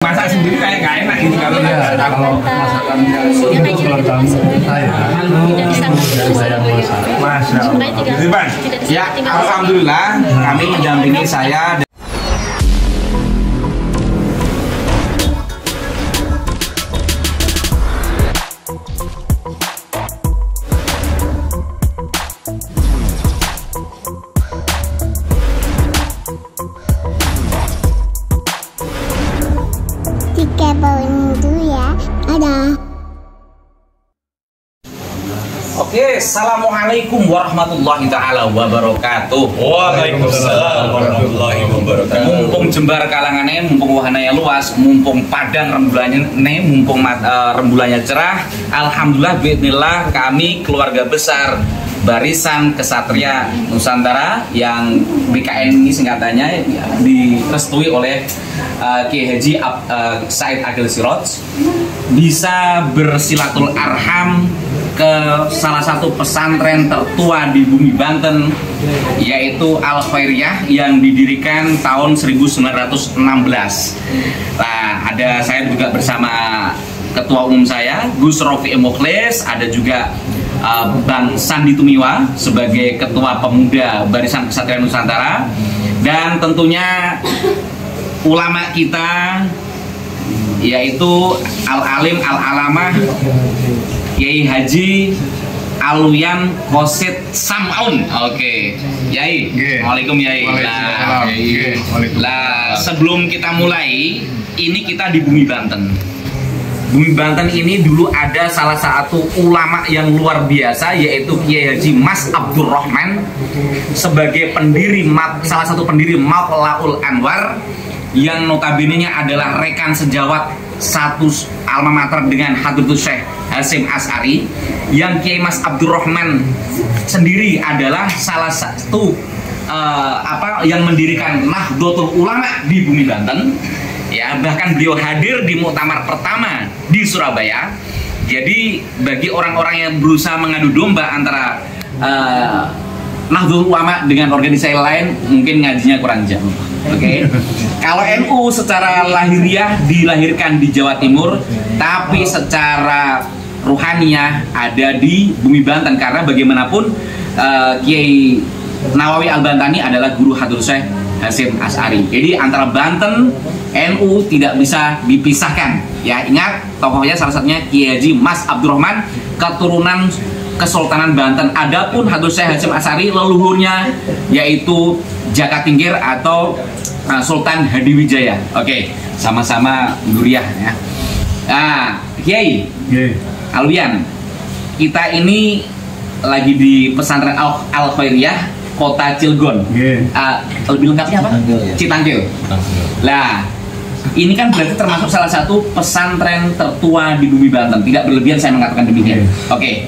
masak sendiri kayak nggak enak gitu kalau masakannya itu kelentang saya Masya Allah. Ya, alhamdulillah kami mendampingi saya. Jika baunya itu ya ada. Oke, assalamualaikum warahmatullahi taala wabarakatuh. Waalaikumsalam warahmatullahi wabarakatuh. Mumpung jembar kalangannya, mumpung wahananya luas, mumpung padang rembulannya, mumpung rembulannya cerah. Alhamdulillah, bismillah, kami keluarga besar Barisan Kesatria Nusantara yang BKN ini singkatannya direstui oleh Kiai Haji Said Agil Siroj bisa bersilatul arham ke salah satu pesantren tertua di bumi Banten, yaitu Al Khairiyah yang didirikan tahun 1916. Nah, ada saya juga bersama Ketua Umum saya Gus Rofi Mukhlis, ada juga Bang Sandi Tumiwa sebagai Ketua Pemuda Barisan Kesatria Nusantara, dan tentunya ulama kita yaitu Al-Alim Al-Alamah Kiai Haji Alwian Qosid Sam'un. Oke, Yai. Waalaikumsalam Yai. Lah, sebelum kita mulai, ini kita di bumi Banten. Bumi Banten ini dulu ada salah satu ulama yang luar biasa, yaitu Kiai Haji Mas Abdurrahman sebagai pendiri, salah satu pendiri Matla'ul Anwar, yang notabene-nya adalah rekan sejawat satu alma mater dengan Hadratus Syekh Hasyim Asy'ari, yang Kiai Mas Abdurrahman sendiri adalah salah satu yang mendirikan Nahdlatul Ulama di bumi Banten. Ya, bahkan beliau hadir di muktamar pertama di Surabaya. Jadi bagi orang-orang yang berusaha mengadu domba antara Nahdlatul Ulama dengan organisasi lain, mungkin ngajinya kurang jauh. Oke. Kalau NU secara lahiriah dilahirkan di Jawa Timur, tapi secara ruhaniyah ada di bumi Banten, karena bagaimanapun Kiai Nawawi Al-Bantani adalah guru Hadratus Syekh Hasyim Asy'ari. Jadi antara Banten, NU tidak bisa dipisahkan. Ya, ingat tokohnya salah satunya Kiai Haji Mas Abdurrahman, keturunan Kesultanan Banten. Adapun Hadratus Syekh Hasyim Asy'ari leluhurnya yaitu Jaka Tingkir atau Sultan Hadiwijaya. Oke, sama-sama Duriah ya. Nah, Kiai Alwian, kita ini lagi di pesantren Al Khairiyah Kota Cilegon. Lebih lengkapnya apa? Citangkil. Lah, ini kan berarti termasuk salah satu pesantren tertua di bumi Banten. Tidak berlebihan saya mengatakan demikian. Oke.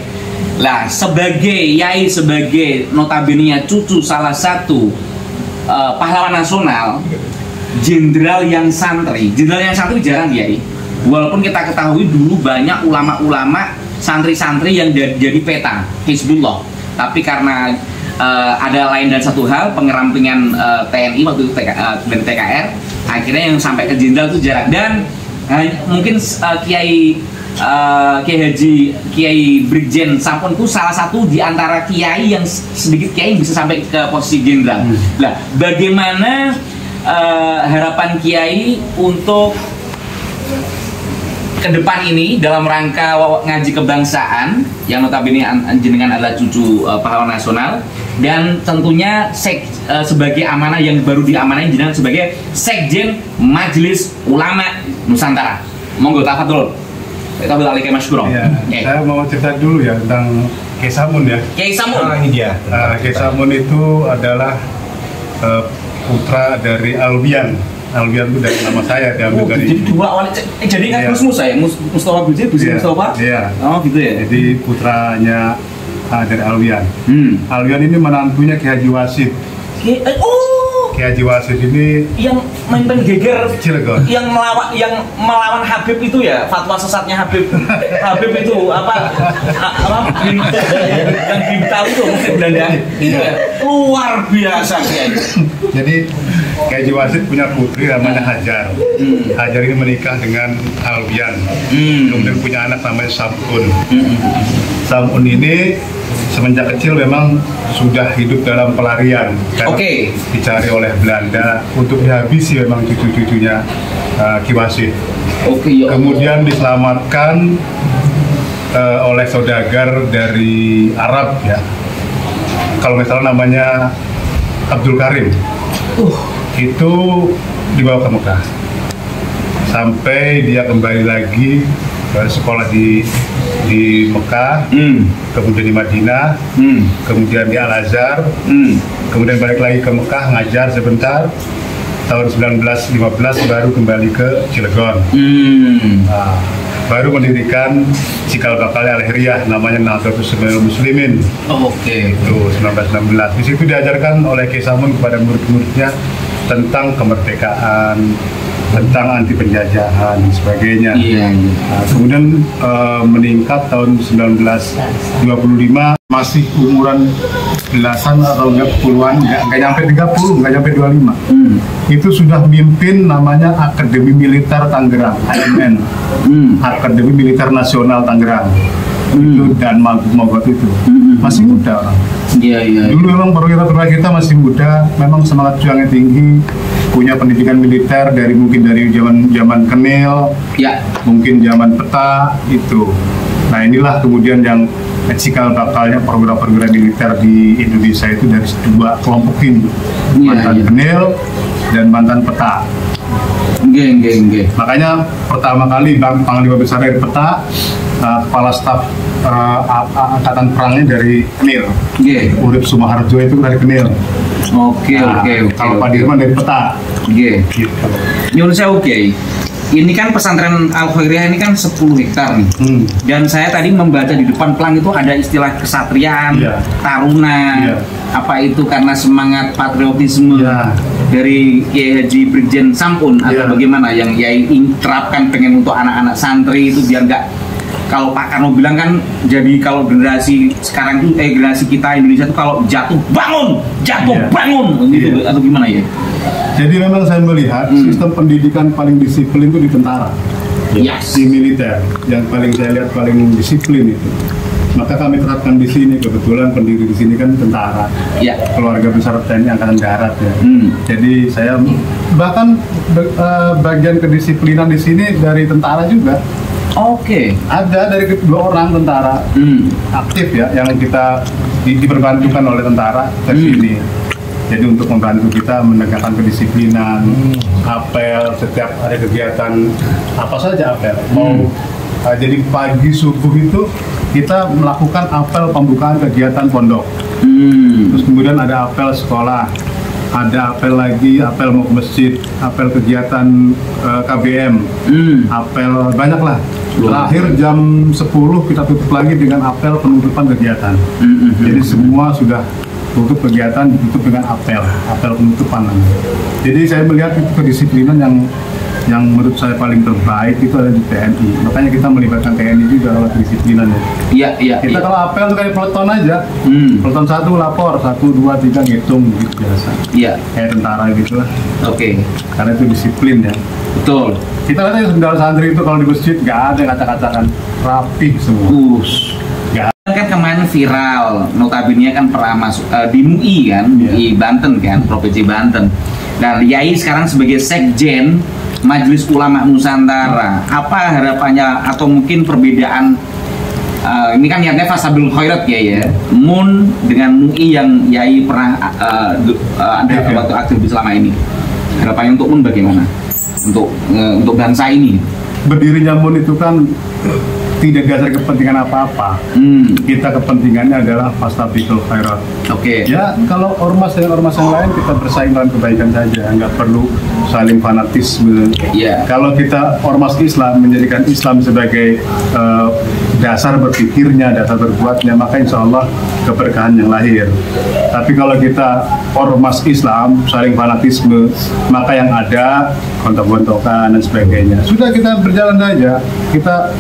Lah, sebagai Yai, sebagai notabene-nya cucu salah satu pahlawan nasional, jenderal yang santri jarang Yai. Walaupun kita ketahui dulu banyak ulama-ulama santri-santri yang jadi peta Hizbullah, tapi karena ada lain dan satu hal, pengerampingan TNI waktu itu dari TKR, akhirnya yang sampai ke jenderal itu jarang. Dan mungkin Kiai Brigjen Sampun itu salah satu di antara kiai yang sedikit kiai bisa sampai ke posisi jenderal. Nah, bagaimana harapan Kiai untuk ke depan ini dalam rangka ngaji kebangsaan yang notabene jenengan adalah cucu pahlawan nasional, dan tentunya sebagai amanah yang baru diamanahin jenengan sebagai Sekjen Majelis Ulama Nusantara. Monggo tafadhol. Tafadhol alaikum masykurah. Saya mau cerita dulu ya tentang Kiai Samun ya. Kiai Samun. Ini dia. Kiai Samun itu adalah putra dari Alwian. Alwian itu dari nama saya diambil dari. Jadi dua awalnya. Jadi kan terus Musa ya, Mustafa Buzi Mustafa. Iya. Oh gitu ya. Jadi putranya dari Alwian. Alwian ini menantunya Kiai Haji Wasid. Kiai Haji Wasid ini yang main geger Cilegon, yang melawan Habib itu ya, fatwa sesatnya Habib itu apa yang bintang itu mungkin Belanda itu ya, luar biasa Kiai. Jadi Kiai Haji Wasid punya putri namanya Hajar. Hajar ini menikah dengan Alwian. Kemudian punya anak namanya Samun. Samun ini semenjak kecil memang sudah hidup dalam pelarian. Dicari oleh Belanda untuk dihabisi memang cucu-cucunya Ki Wasid. Kemudian diselamatkan oleh saudagar dari Arab ya. Kalau misalnya namanya Abdul Karim. Itu dibawa ke Mekah. Sampai dia kembali lagi sekolah di Mekah, kemudian di Madinah, kemudian di Al-Azhar, kemudian balik lagi ke Mekah ngajar sebentar. Tahun 1915 baru kembali ke Cilegon. Nah, baru mendirikan cikal bakal Al-Hiriyah, namanya Nahdlatul Muslimin. Itu 1916. Di situ diajarkan oleh Kiai Samun kepada murid-muridnya tentang kemerdekaan, tentang anti penjajahan dan sebagainya. Nah, kemudian meningkat tahun 1925, masih umuran belasan atau enggak puluhan, enggak nyampe 30, enggak nyampe 25. Itu sudah mimpin namanya Akademi Militer Tangerang, AMN. Akademi Militer Nasional Tangerang. Itu dan Mogot itu. Masih muda orang. Dulu memang perwira-perwira kita masih muda, memang semangat juangnya tinggi, punya pendidikan militer mungkin dari zaman Kenil, mungkin zaman peta itu. Nah inilah kemudian yang cikal bakalnya perwira-perwira militer di Indonesia itu dari dua kelompok ini, mantan Kenil dan mantan peta. Makanya pertama kali Panglima Besar dari peta, kepala staf angkatan perangnya dari Kenil. Urip Sumaharjo itu dari Kenil. Kalau Pak Dirman dari peta. Gitu. Nyuruh saya ini kan pesantren Al-Khairiyah ini kan 10 hektar nih. Dan saya tadi membaca di depan pelang itu ada istilah kesatriaan, taruna. Apa itu karena semangat patriotisme dari Kiai Haji Brigjen Sampun atau bagaimana yang Kiai terapkan pengen untuk anak-anak santri itu biar nggak, kalau Pak Karno bilang kan, jadi kalau generasi sekarang itu generasi kita Indonesia itu kalau jatuh bangun gitu atau gimana ya? Jadi memang saya melihat sistem pendidikan paling disiplin itu di tentara, di militer, yang paling saya lihat paling disiplin itu. Maka kami terapkan di sini, kebetulan pendiri di sini kan tentara, keluarga besar TNI Angkatan Darat ya. Jadi saya bahkan bagian kedisiplinan di sini dari tentara juga. Ada dari kedua orang tentara aktif ya, yang kita diperbantukan oleh tentara ke sini. Jadi untuk membantu kita menegakkan kedisiplinan, apel setiap ada kegiatan apa saja apel. Jadi pagi subuh itu kita melakukan apel pembukaan kegiatan pondok. Terus kemudian ada apel sekolah, ada apel lagi, apel mau ke masjid, apel kegiatan KBM, apel banyak lah. Terakhir jam 10 kita tutup lagi dengan apel penutupan kegiatan. Jadi semua sudah tutup kegiatan, ditutup dengan apel penutupan. Jadi saya melihat itu kedisiplinan yang menurut saya paling terbaik itu ada di TNI. Makanya kita melibatkan TNI juga dalam kedisiplinan ya. Kita kalau apel itu kayak peleton aja. Peleton 1 lapor, 1, 2, 3 ngitung gitu biasa. Kayak tentara gitu lah. Karena itu disiplin ya. Betul. Kita lihat ya saudara santri itu kalau di masjid nggak ada yang acak-acakan, rapih semua. Kan kemarin viral, notabene kan pernah masuk di MUI kan, MUI Banten kan, Provinsi Banten. Nah, Yai sekarang sebagai Sekjen Majelis Ulama Nusantara, apa harapannya atau mungkin perbedaan? Ini kan niatnya Fasabil Khairat ya, MUN dengan MUI yang Yai pernah ada waktu aktif selama ini. Harapannya untuk MUN bagaimana? Untuk bangsa ini. Berdirinya MUN itu kan tidak dasar kepentingan apa-apa. Kita kepentingannya adalah Fastabiqul Khairat. Ya, kalau ormas dengan ormas yang lain kita bersaing dalam kebaikan saja, nggak perlu saling fanatisme. Kalau kita ormas Islam menjadikan Islam sebagai dasar berpikirnya, dasar berbuatnya, maka insya Allah keberkahan yang lahir. Tapi kalau kita ormas Islam saling fanatisme, maka yang ada gontok-gontokan dan sebagainya. Sudah, kita berjalan saja, kita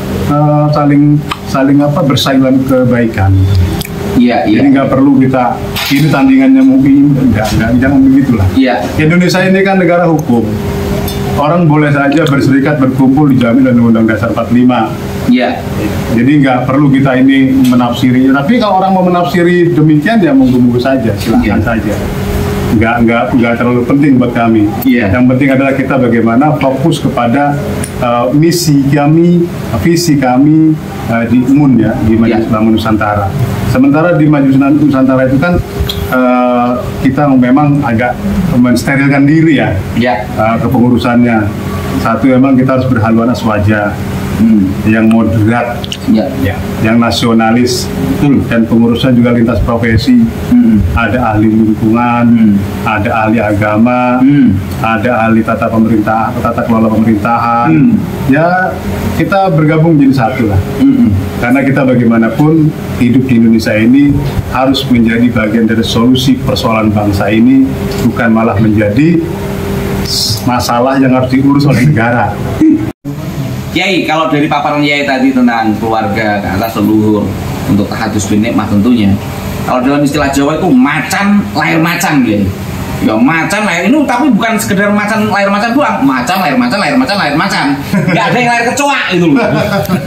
saling bersaing dalam kebaikan. Iya, iya. Jadi nggak perlu kita ini tandingannya mungkin enggak, jangan begitulah. Iya. Indonesia ini kan negara hukum. Orang boleh saja berserikat berkumpul dijamin oleh Undang-Undang Dasar 45. Iya. Jadi nggak perlu kita ini menafsiri. Tapi kalau orang mau menafsiri demikian ya monggo-monggo saja, silakan saja. Nggak terlalu penting buat kami. Iya. Yang penting adalah kita bagaimana fokus kepada misi kami, visi kami di UMUN ya, di Majelis Ulama Nusantara. Sementara di Majelis Nusantara itu kan kita memang agak mensterilkan diri ya, kepengurusannya. Satu memang kita harus berhaluan aswaja, yang moderat, yang nasionalis, dan pengurusan juga lintas profesi. Ada ahli lingkungan, ada ahli agama, ada ahli tata kelola pemerintahan. Ya kita bergabung jadi satu lah. Karena kita bagaimanapun hidup di Indonesia ini harus menjadi bagian dari solusi persoalan bangsa ini, bukan malah menjadi masalah yang harus diurus oleh negara. Kiai, kalau dari paparan Kiai tadi tentang keluarga, ke atas leluhur, untuk tahadus bin nikmah tentunya. Kalau dalam istilah Jawa itu macan lahir macan, Kiai. Ya macan lahir ini, tapi bukan sekedar macan lahir macan doang. Macan lahir macan, lahir macan, lahir macan. Nggak ada yang lahir kecoa itu loh.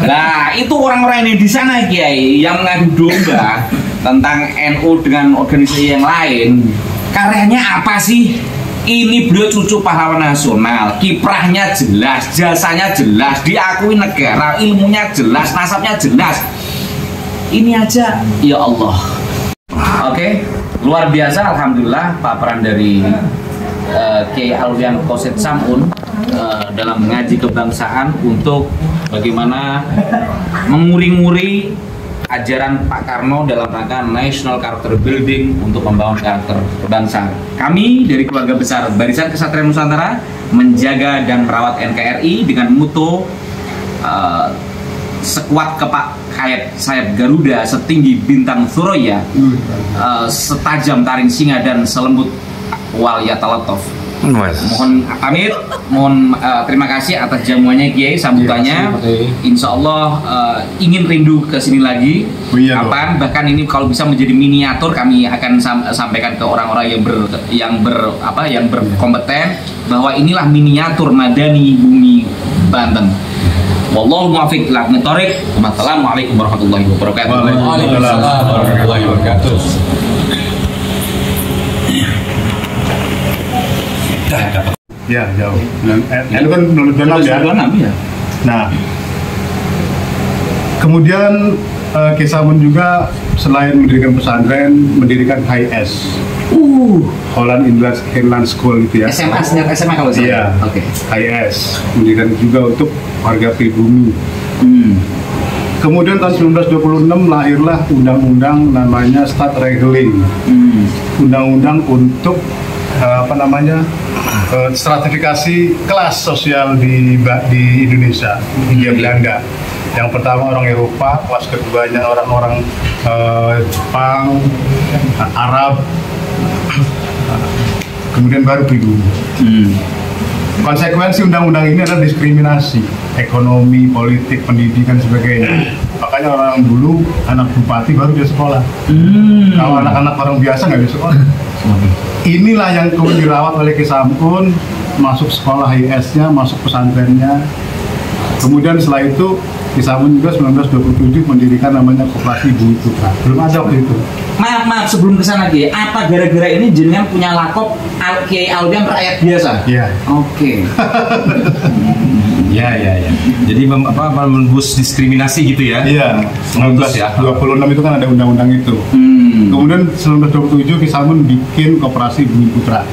Nah, itu orang-orang yang di sana, Kiai, yang mengadu domba tentang NU dengan organisasi yang lain. Karyanya apa sih? Ini beliau cucu pahlawan nasional, kiprahnya jelas, jasanya jelas, diakui negara, ilmunya jelas, nasabnya jelas. Ini aja, ya Allah. Oke, luar biasa, alhamdulillah paparan dari Kiai Alwian Qosid Samun dalam mengaji kebangsaan untuk bagaimana menguri-nguri ajaran Pak Karno dalam rangka National Character Building untuk membangun karakter bangsa. Kami dari keluarga besar Barisan Ksatria Nusantara menjaga dan merawat NKRI dengan mutu sekuat kepak sayap Garuda, setinggi bintang Thuraya, setajam taring singa dan selembut wal yatalatov. Mohon pamit, mohon terima kasih atas jamuannya Kiai, sambutannya. Insya Allah ingin rindu ke sini lagi. Kapan? Bahkan ini kalau bisa menjadi miniatur, kami akan sampaikan ke orang-orang yang berkompeten bahwa inilah miniatur Madani Bumi Banten. Wallahu muwaffiq ila aqwamit thoriq. Wassalamualaikum warahmatullahi wabarakatuh. Waalaikumsalam warahmatullahi wabarakatuh. Ya, jauh. Itu kan 2026 ya. Nah, kemudian Kisamun juga selain mendirikan pesantren, mendirikan HIS, Holland Inland School itu ya. SMA kalau saya. Iya. Oke. HIS mendirikan juga untuk warga pribumi. Kemudian tahun 1926 lahirlah undang-undang namanya Staatsregeling, undang-undang untuk stratifikasi kelas sosial di Indonesia, Hindia Belanda. Yang pertama orang Eropa, kelas keduanya orang-orang Jepang, Arab, kemudian baru pribumi. Konsekuensi undang-undang ini adalah diskriminasi ekonomi, politik, pendidikan, sebagainya. Makanya orang dulu anak bupati baru bisa sekolah. Kalau anak-anak orang biasa nggak bisa sekolah. Inilah yang kemudian dirawat oleh Kisamun, masuk sekolah HIS-nya, masuk pesantrennya. Kemudian setelah itu Kisamun juga 1927 mendirikan namanya Koperasi Bumi Putra. Belum ada waktu itu. Maaf sebelum kesana Kiai, apa gara-gara ini jenengan punya lakop Kiai Alwian rakyat biasa? Iya. Oke. Ya. Jadi menembus diskriminasi gitu ya? Iya. 1926 itu kan ada undang-undang itu. Kemudian 1927 Kisamun bikin Koperasi Bumi Putra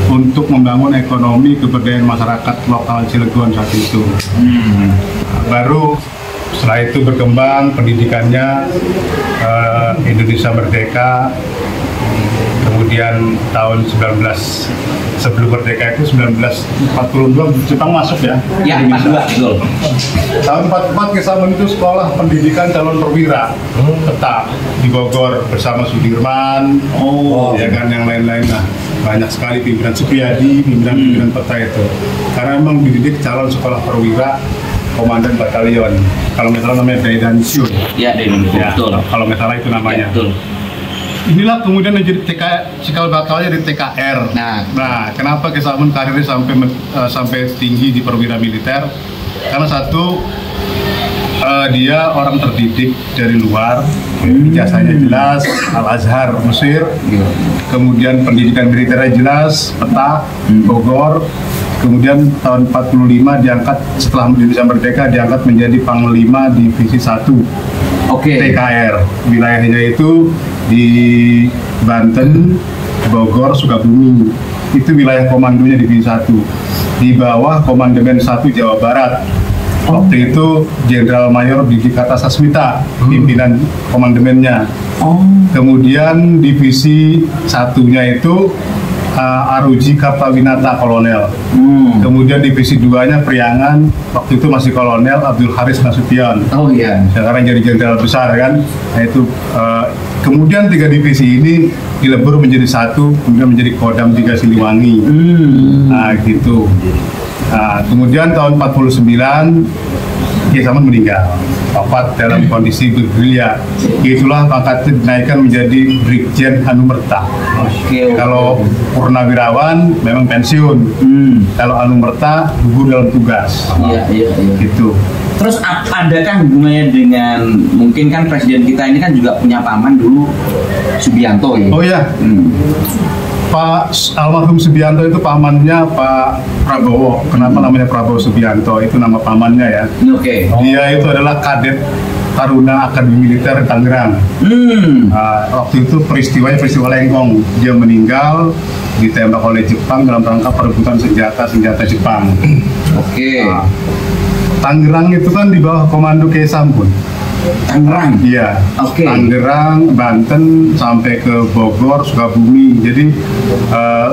untuk membangun ekonomi keberdayaan masyarakat lokal Cilegon saat itu. Baru setelah itu berkembang pendidikannya, Indonesia merdeka. Kemudian tahun sebelum merdeka itu 1942 Jepang masuk ya? Ya, 42 betul. Tahun 44 Kisamun itu sekolah pendidikan calon perwira tetap di Bogor bersama Sudirman, ya kan, yang lain-lain. Nah, banyak sekali pimpinan Supriyadi, pimpinan peta itu. Karena memang dididik calon sekolah perwira komandan batalion. Kalau nggak salah namanya Daidansyun. Ya, Ya, betul. kalau nggak salah itu namanya. Ya, betul. Inilah kemudian menjadi cikal bakalnya di TKR. Nah, kenapa Kiai Samun karirnya sampai tinggi di perwira militer? Karena satu, dia orang terdidik dari luar, ijazahnya jelas, Al-Azhar Mesir, kemudian pendidikan militernya jelas, Peta, Bogor, kemudian tahun 45 diangkat setelah Indonesia merdeka diangkat menjadi Panglima Divisi 1 TKR. Wilayahnya itu di Banten, Bogor, Sukabumi. Itu wilayah komandonya Divisi 1. Di bawah Komandemen 1 Jawa Barat. Waktu itu Jenderal Mayor Didi Kartasasmita pimpinan komandemennya. Kemudian divisi satunya itu Aruji Kartawinata Kolonel. Kemudian divisi 2-nya Priangan, waktu itu masih Kolonel Abdul Haris Nasution. Oh iya. Sekarang jadi jenderal besar kan. Nah, itu kemudian 3 divisi ini dilebur menjadi satu, kemudian menjadi Kodam 3 Siliwangi. Nah, gitu. Nah, kemudian tahun 49 Kiai Samun meninggal, wafat dalam kondisi bergerilya. Itulah pangkatnya dinaikkan menjadi Brigjen Anumerta. Kalau purnawirawan memang pensiun. Kalau Anumerta gugur dalam tugas. Iya. Gitu. Terus adakah hubungannya dengan, mungkin kan presiden kita ini kan juga punya paman dulu, Subianto ya? Oh ya. Pak almarhum Subianto itu pamannya Pak Prabowo. Kenapa namanya Prabowo Subianto? Itu nama pamannya ya. Dia itu adalah Kadet Taruna Akademi Militer Tangerang. Waktu itu peristiwa Lengkong. Dia meninggal ditembak oleh Jepang dalam rangka perebutan senjata Jepang. Tangerang itu kan di bawah komando Kiai Samun. Tangerang? Iya. Tangerang, Banten, sampai ke Bogor, Sukabumi. Jadi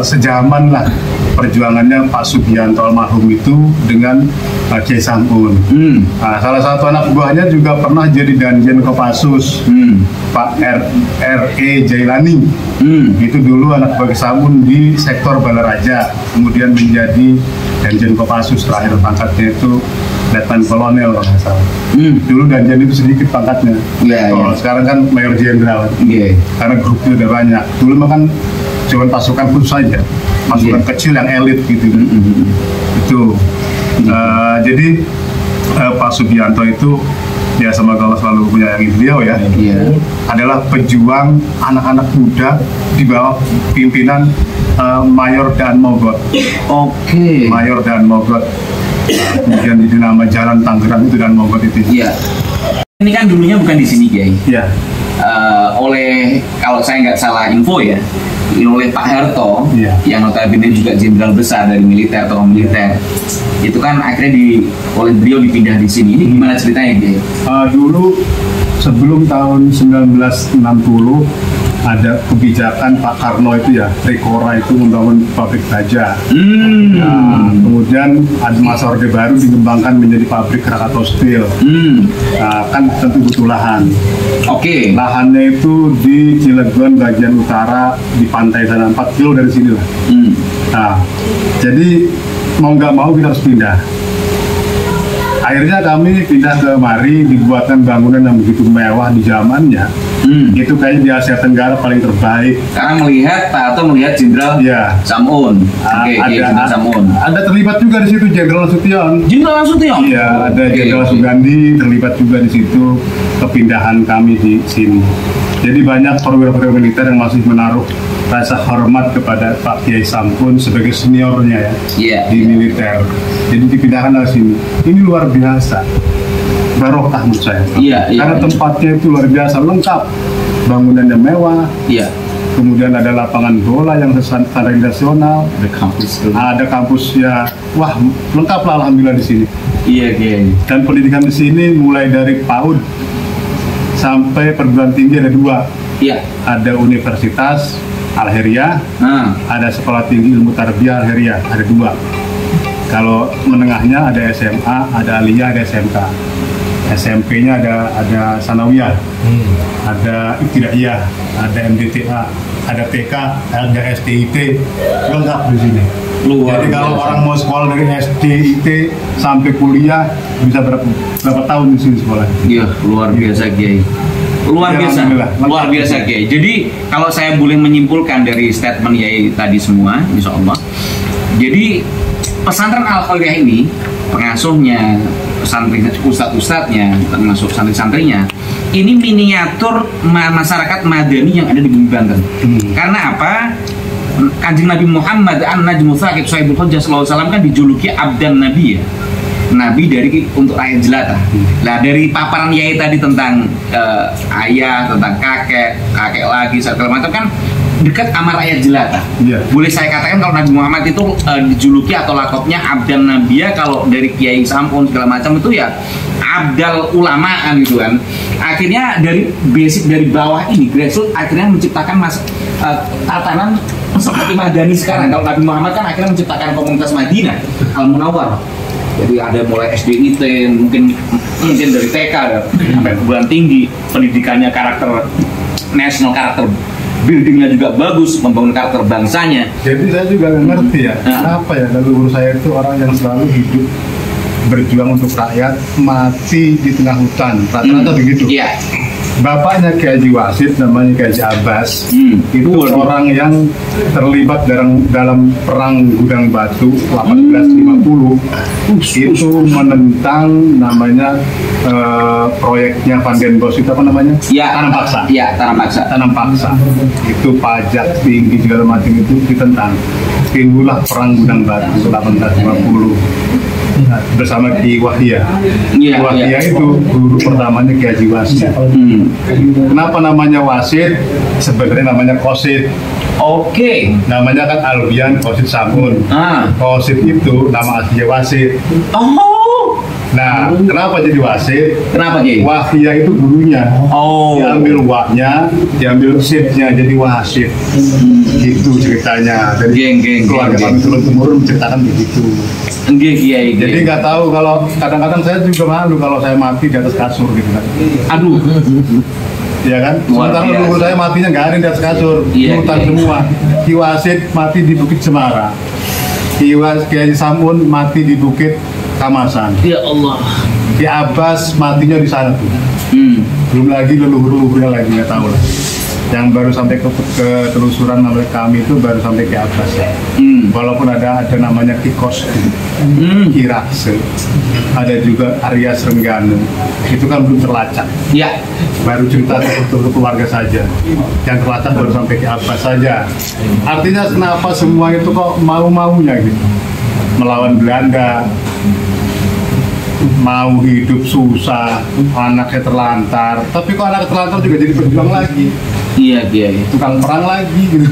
sejaman lah perjuangannya Pak Subianto almarhum itu dengan Kiai Samun. Nah, salah satu anak buahnya juga pernah jadi Danjen Kopassus, Pak R.E. Jailani. Itu dulu anak buah Kiai Samun di sektor Balaraja, kemudian menjadi Danjen Kopassus, terakhir pangkatnya itu Letnan Kolonel kalau nggak salah. Dulu Danjen itu sedikit pangkatnya. Kalau sekarang kan Mayor Jenderal. Karena grupnya udah banyak. Dulu mah kan cuma pasukan khusus saja, pasukan kecil yang elit gitu. Itu. Jadi Pak Subianto itu ya semoga Allah selalu menyayangi beliau ya. Adalah pejuang anak-anak muda di bawah pimpinan Mayor Dan Mogot. Mayor Dan Mogot. Kemudian di nama Jalan Tangerang itu Dan Mogot itu. Ini kan dulunya bukan di sini, Kiai. Oleh, kalau saya nggak salah info ya, oleh Pak Harto, yang notabene juga jenderal besar dari militer, tokoh militer, itu kan akhirnya oleh beliau dipindah di sini. Ini gimana ceritanya, Kiai? Dulu sebelum tahun 1960 ada kebijakan Pak Karno itu ya, Rekora itu membangun pabrik baja. Nah, kemudian ada masa Orde Baru dikembangkan menjadi pabrik Krakatau Steel. Nah, kan tentu butuh lahan. Lahannya itu di Cilegon bagian utara di pantai sana, 4 kilo dari sini lah. Nah, jadi mau nggak mau kita harus pindah. Akhirnya kami pindah ke Mari, dibuatkan bangunan yang begitu mewah di zamannya. Itu kayaknya di Asia Tenggara paling terbaik. Karena melihat Pak Harto melihat Jenderal Samun. Ada terlibat juga di situ Jenderal Nasution. Jenderal Nasution? Iya, ada Jenderal Sugandi terlibat juga di situ kepindahan kami di sini. Jadi banyak perwira-perwira militer yang masih menaruh rasa hormat kepada Pak Kiai Samun sebagai seniornya ya di militer. Jadi dipindahkan dari sini. Ini luar biasa. Barokah menurut saya. Karena tempatnya itu luar biasa, lengkap. Bangunannya mewah. Kemudian ada lapangan bola yang standar internasional. Ada kampus ya, wah lengkap lah alhamdulillah di sini. Dan pendidikan di sini mulai dari PAUD sampai perguruan tinggi ada 2. Ada Universitas Al-Heriyah, ada Sekolah Tinggi Ilmu Tarbiyah Al-Heriyah, ada 2. Kalau menengahnya ada SMA, ada Aliyah, ada SMK. SMP-nya ada Sanawiyah, ada Ibtidaiyah, ada MDTA, ada TK, ada STIT, lengkap di sini. Jadi kalau orang mau sekolah dari STIT sampai kuliah bisa berapa tahun di sini sekolah. Iya, luar biasa Kiai. Luar biasa, luar biasa Kiai. Jadi kalau saya boleh menyimpulkan dari statement Kiai tadi semua, insya Allah. Jadi pesantren Al-Khairiyah ini, pengasuhnya, pesantren ustadz-ustadznya, termasuk santri-santrinya, ini miniatur masyarakat madani yang ada di bumi Banten. Karena apa? Kanjeng Nabi Muhammad An-Najmu Tsaqib Sahibul Hujjah sallallahu alaihi wasallam kan dijuluki abdan Nabi ya. Nabi dari untuk rakyat jelata. Nah dari paparan Yai tadi tentang ayah, tentang kakek lagi segala macam kan dekat sama rakyat jelata. Boleh saya katakan kalau Nabi Muhammad itu dijuluki atau lakopnya abdan Nabiya, kalau dari Kiai Sampun segala macam itu ya abdal ulamaan gitu kan. Akhirnya dari basic dari bawah ini grassroots akhirnya menciptakan tatanan seperti Madani sekarang. Kalau Nabi Muhammad kan akhirnya menciptakan komunitas Madinah Al-Munawwar. Jadi ada mulai SDIT, mungkin dari TK sampai perguruan tinggi, pendidikannya karakter national, karakter buildingnya juga bagus, membangun karakter bangsanya. Jadi saya juga nggak ngerti ya, kenapa ya leluhur saya itu orang yang selalu hidup berjuang untuk rakyat, mati di tengah hutan, rata-rata begitu. Iya. Bapaknya Kiai Haji Wasid, namanya Kiai Haji Abbas, itu orang yang terlibat dalam perang Gudang Batu 1850. Itu menentang namanya proyeknya Van den Bosch, itu apa namanya? Ya, Tanam Paksa. Iya, Tanam Paksa. Itu pajak tinggi segala macam itu ditentang. Timbullah perang Gudang Batu 1850. Bersama Ki Wahya. Ki Wahya itu guru pertamanya Ki Haji Wasid. Kenapa namanya Wasid? Sebenarnya namanya Kosid. Oke. Namanya kan Albian Kosid Samun. Kosid itu nama aslinya Wasid. Oh. Nah, kenapa jadi Wasid? Kenapa Ki? Wahya itu gurunya. Oh. Diambil wahnya, diambil sidnya jadi Wasid. Itu ceritanya. Dari keluarga kami turun-temurun menceritakan begitu. Kiai. Jadi nggak tahu, kalau kadang-kadang saya juga malu kalau saya mati di atas kasur gitu kan. Aduh. Iya kan? Sementara dulu saya matinya nggak ada di atas kasur, hutan semua. Ki Wasid mati di Bukit Cemara. Ki Haji Samun mati di Bukit Kamasan. Ya Allah. Ki Abbas matinya di sana tuh. Belum lagi leluhur-leluhurnya lagi nggak tahu lah. Yang baru sampai ke telusuran nama kami itu baru sampai Ki Abbas ya. Walaupun ada namanya Ki Kostu, Ki Rakse, ada juga Arya Srengganu, itu kan belum terlacak. Ya. Baru cerita untuk keluarga saja. Yang terlacak baru sampai Ki Abbas saja. Artinya kenapa semua itu kok mau-maunya gitu, melawan Belanda, mau hidup susah, anaknya terlantar, tapi kok anaknya terlantar juga jadi berjuang lagi. Iya Kiai. Tukang perang lagi gitu.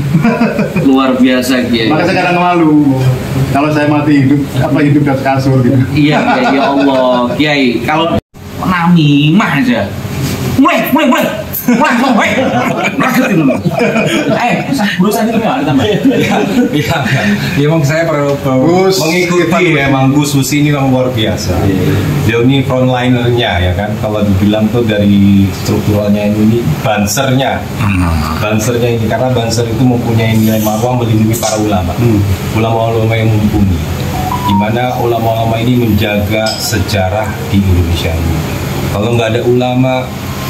Luar biasa Kiai. Makanya saya kadang malu kalau saya mati hidup di atas kasur gitu. Iya Kiai, ya Allah Kiai. Kalau namimah aja. Mulai. Berusaha itu nggak ditambah. Iya, emang saya perlu mengikuti emang Gus ini memang luar biasa. Dia ini frontlinernya ya kan. Kalau dibilang tuh dari strukturalnya ini bansernya ini, karena banser itu mempunyai nilai marwah melindungi para ulama, ulama-ulama yang mumpuni. Di mana ulama-ulama ini menjaga sejarah di Indonesia ini. Kalau nggak ada ulama,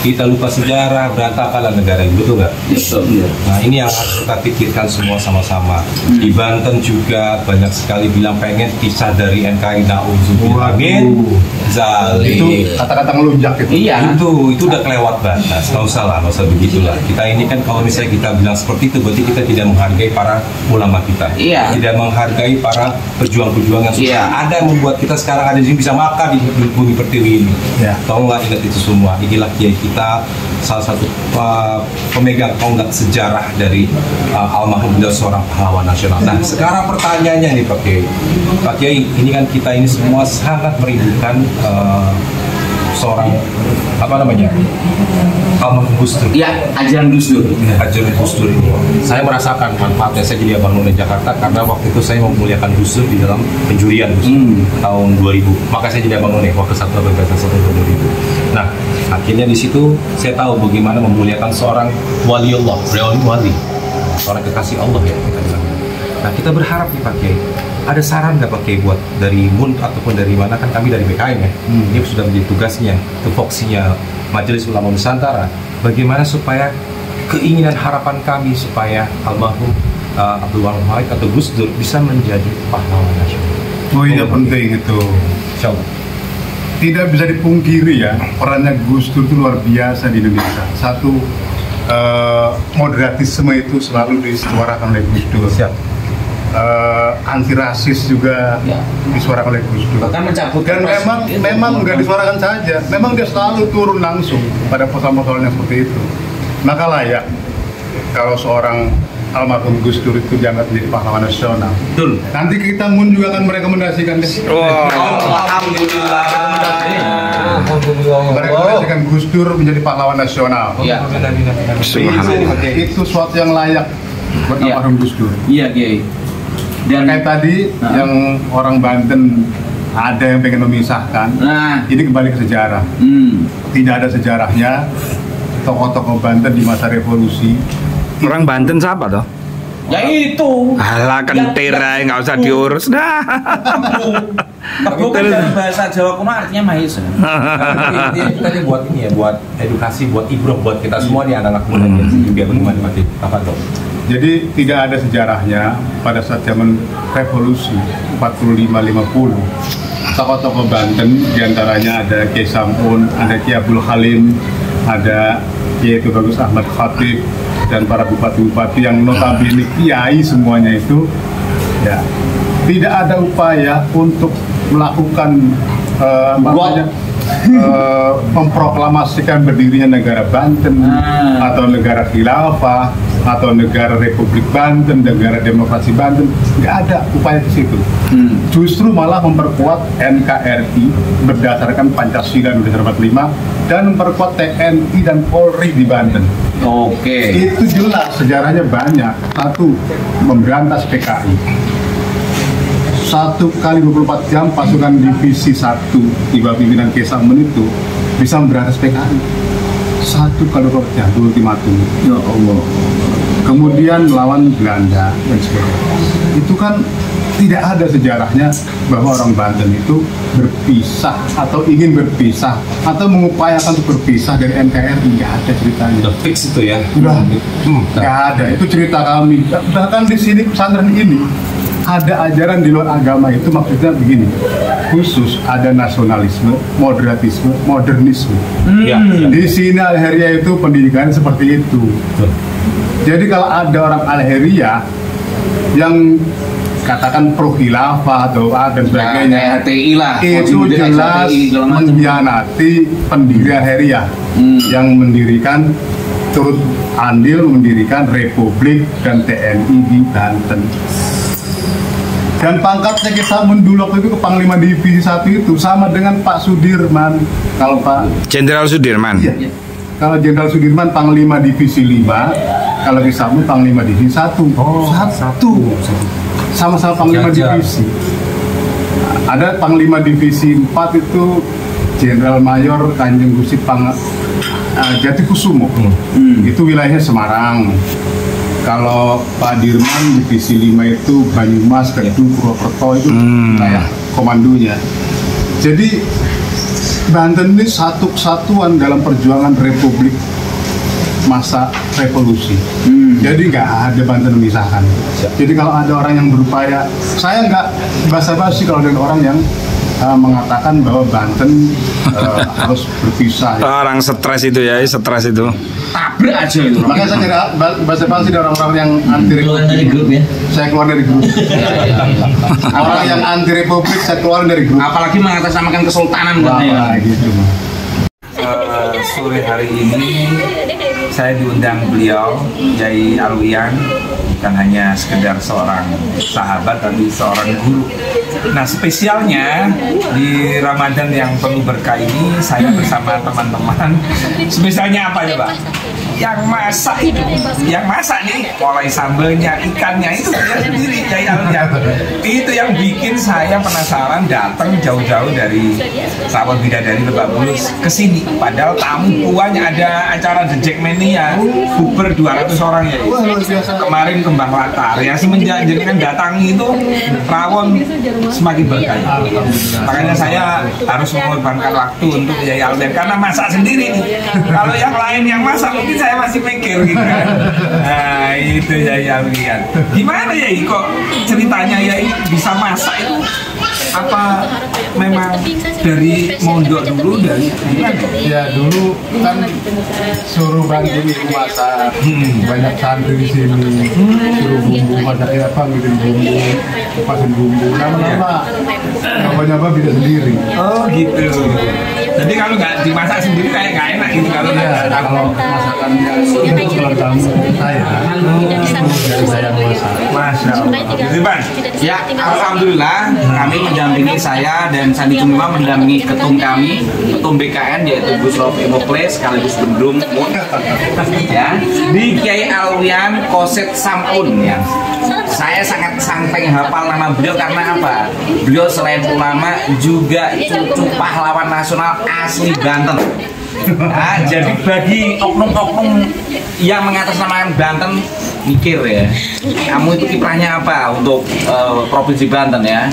kita lupa sejarah, berantakanlah negara ini, betul nggak? Iya. Nah ini yang harus kita pikirkan semua sama-sama. Di Banten juga banyak sekali bilang pengen kisah dari NKRI Na'udzubillah min Zalik. Itu kata-kata ngelunjak itu. Iya. Itu udah kelewat batas, nggak usah begitulah. Kita ini kan kalau misalnya kita bilang seperti itu, berarti kita tidak menghargai para ulama kita. Iya. Tidak menghargai para pejuang-pejuang yang sudah ada, yang membuat kita sekarang ada di sini bisa makan di bumi pertiwi ini. Ya. Tolonglah ingat itu semua. Inilah kiai kita, salah satu pemegang tonggak sejarah dari almarhum beliau, seorang pahlawan nasional. Nah, sekarang pertanyaannya nih Pak Kiai, ini kan kita ini semua sangat merindukan seorang almarhum Gus Dur. Iya, ajaran Gus Dur. Ajaran Gus Dur ini, saya merasakan manfaatnya. Saya jadi abang none Jakarta karena waktu itu saya memuliakan Gus Dur di dalam penjurian Gus Dur tahun 2000. Maka saya jadi abang none waktu 1 April 2000. Nah, akhirnya di situ saya tahu bagaimana memuliakan seorang waliullah, wali, seorang kekasih Allah ya kita bilang. Nah, kita berharap nih Pak Kiai, Ada saran nggak pakai buat dari MUN ataupun dari mana, kan kami dari BKM ya, ini sudah menjadi tugasnya, tupoksinya Majelis Ulama Nusantara, bagaimana supaya keinginan harapan kami supaya almarhum Abdul Wahid atau Gus Dur bisa menjadi pahlawan nasional. Oh iya, penting itu. Insyaallah. Tidak bisa dipungkiri ya, perannya Gus Dur itu luar biasa di Indonesia. Satu, moderatisme itu selalu disuarakan oleh Gus Dur. Siap. Anti rasis juga disuarakan oleh Gus Dur. Bahkan mencabut Dan memang nggak disuarakan saja, memang dia selalu turun langsung pada persoalan-persoalan yang seperti itu. Maka layak kalau seorang almarhum Gus Dur itu dianggap menjadi pahlawan nasional. Betul. Nanti kita MUN juga akan merekomendasikan deh. Alhamdulillah. Merekomendasikan Gus Dur menjadi pahlawan nasional. Iya. Itu suatu yang layak buat Iya. almarhum Gus Dur. Iya, Kiai. Dan Kayak tadi yang orang Banten ada yang pengen memisahkan. Ini kembali ke sejarah. Tidak ada sejarahnya tokoh-tokoh Banten di masa revolusi. Orang Banten siapa toh? ya itu. Alah kentir aja, nggak usah diurus dah. Kebo kan dalam bahasa Jawa kuno artinya maisa. Itu tadi buat ini ya, buat edukasi, buat ibrah buat kita semua nih anak-anak muda biar bagaimana mati. Apa tuh? Jadi tidak ada sejarahnya pada saat zaman revolusi 45-50. Tokoh-tokoh Banten diantaranya ada Kiai Sampun, ada Kiai Abdul Halim, ada Kiai Bagus Ahmad Khatib, dan para bupati-bupati yang notabene kiai semuanya itu, ya tidak ada upaya untuk melakukan memproklamasikan berdirinya negara Banten atau negara khilafah atau negara Republik Banten, negara Demokrasi Banten. Nggak ada upaya ke situ. Justru malah memperkuat NKRI berdasarkan Pancasila 1945 dan memperkuat TNI dan Polri di Banten. Oke. Itu jelas sejarahnya banyak. Satu, memberantas PKI. 1 kali 24 jam pasukan divisi 1 di bawah pimpinan Kiai Sampun itu bisa memberantas PKI. 1 kali 24 jam, itu ultimatum. Ya Allah. Kemudian melawan Belanda dan sebagainya. Itu kan tidak ada sejarahnya bahwa orang Banten itu berpisah atau ingin berpisah atau mengupayakan untuk berpisah dari NKRI. Nggak ada ceritanya. Udah fix itu ya. Udah, nggak ada. Itu cerita kami. Bahkan di sini pesantren ini ada ajaran di luar agama itu, maksudnya begini, khusus ada nasionalisme, moderatisme, modernisme. Di sini Al-Heriyah itu pendidikan seperti itu. Jadi kalau ada orang Al-Heriyah yang katakan pro khilafah atau dan sebagainya, HTI lah, itu jelas mengkhianati pendiri Al-Heriyah yang mendirikan, turut andil mendirikan Republik dan TNI di Banten. Dan pangkatnya kita mendulok itu ke Panglima Divisi 1 itu sama dengan Pak Sudirman. Kalau Pak Jenderal Sudirman. Iya. Kalau Jenderal Sudirman Panglima Divisi 5, kalau Kisamun Panglima Divisi 1. Satu. Sama-sama Panglima Divisi. Ada Panglima Divisi 4 itu Jenderal Mayor Kanjeng Gusti Jatikusumo. Itu wilayahnya Semarang. Kalau Pak Dirman Divisi 5 itu Banyumas, Kedung, Purwokerto, itu wilayah komandonya. Jadi Banten ini satu kesatuan dalam perjuangan Republik masa revolusi. Jadi nggak ada Banten memisahkan. Jadi kalau ada orang yang berupaya, saya nggak basa-basi kalau ada orang yang mengatakan bahwa Banten harus berpisah. Orang stres itu ya, stres itu. Tabrak aja itu. Makanya saya kira basa-basi dari orang-orang yang anti republik. Dari grup ya. Saya keluar dari grup. Orang yang anti republik saya keluar dari grup. Apalagi mengatasnamakan kesultanan katanya. Gitu. Sore hari ini saya diundang beliau Yai Alwian, bukan hanya sekedar seorang sahabat tapi seorang guru. Nah, spesialnya di Ramadan yang penuh berkah ini saya bersama teman-teman. Spesialnya apa ya, Pak? yang masak itu, yang masak nih, mulai sambelnya, ikannya itu dia sendiri, Yai Alwian. Itu yang bikin saya penasaran datang jauh-jauh dari Rawon Bidadari Lebak Bulus ke sini. Padahal tamu banyak, ada acara The Jackmania, buber 200 orang ya. Kemarin kembang latar ya, semenjak jenengan datangi itu rawon semakin berkah. Makanya saya harus mengorbankan waktu untuk Yai Alwian karena masak sendiri nih. Kalau yang lain yang masak mungkin saya masih mikir gitu kan. Nah itu Yai Alwian. Gimana Yai kok ceritanya Yai bisa masak itu? Apa memang dari mondok dulu dari gimana? Ya dulu kan suruh bantu ibu masak, banyak santri di sini, suruh bumbu masaknya apa, bikin bumbu, pasin bumbu, nyoba-nyoba bisa sendiri. Oh gitu. Jadi kalau nggak dimasak sendiri kayak nggak enak gitu kalau Kalau masakannya itu kalau tamu saya masak. Masya Allah. Gimana? Ya, alhamdulillah kami mendampingi, saya dan Sandi Gumiwang mendampingi ketum kami, ketum BKN yaitu Gus Rofi Muklis sekaligus Bendung ya, di Kiai Alwian Koset Samun ya. Saya sampai hafal nama beliau karena apa? Beliau selain ulama juga cucu pahlawan nasional asli Banten. Nah, jadi bagi oknum-oknum yang mengatasnamakan Banten, mikir ya, kamu itu kiprahnya apa untuk provinsi Banten ya.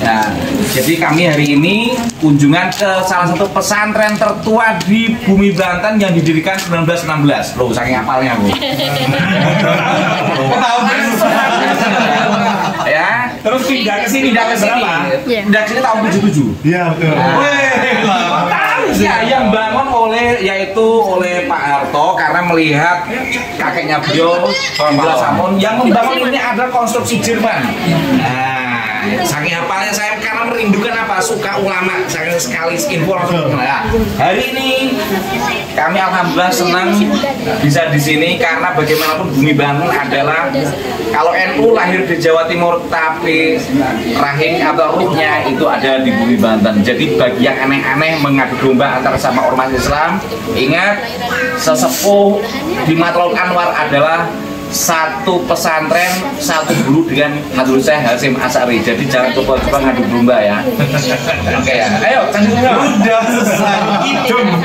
Nah, jadi kami hari ini kunjungan ke salah satu pesantren tertua di bumi Banten yang didirikan 1916. Loh, saking hafalnya aku. Ya, terus pindah ke sini tahun tahun 77. Iya betul. Ya, yang bangun yaitu oleh Pak Harto karena melihat kakeknya beliau Samun yang membangun ini adalah konstruksi Jerman. Nah, saking hafalnya saya karena merindukan apa, suka ulama, saya sekali info langsung. Nah, hari ini kami alhamdulillah senang bisa di sini karena bagaimanapun bumi Banten adalah, kalau NU lahir di Jawa Timur tapi rahim atau ruhnya itu ada di bumi Banten. Jadi bagi yang aneh-aneh mengadu domba antara sama ormas Islam, ingat sesepuh di Matlul Anwar adalah satu pesantren, satu guru dengan Hadrul Syekh Hasyim Asy'ari. Jadi jangan coba-coba ngadu domba ya. Oke ya. Ayo, udah selesai. Hidup.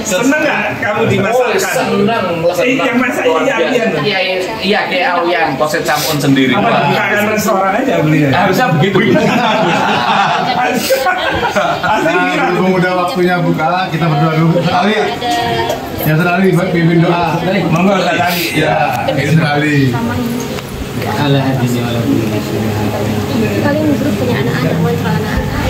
Seneng nggak kamu dimasakan? Seneng. Yang masak Iya, Kiai Alwian Koset Samun sendiri. Apa bukaan restoran aja beli? Harusnya begitu. Nah, berhubung udah waktunya buka, kita berdoa dulu. Ali ya? Ya sekali pimpin doa. Monggo sekali. Ya, sekali. Kalian grup punya anak-anak, kontrol anak-anak.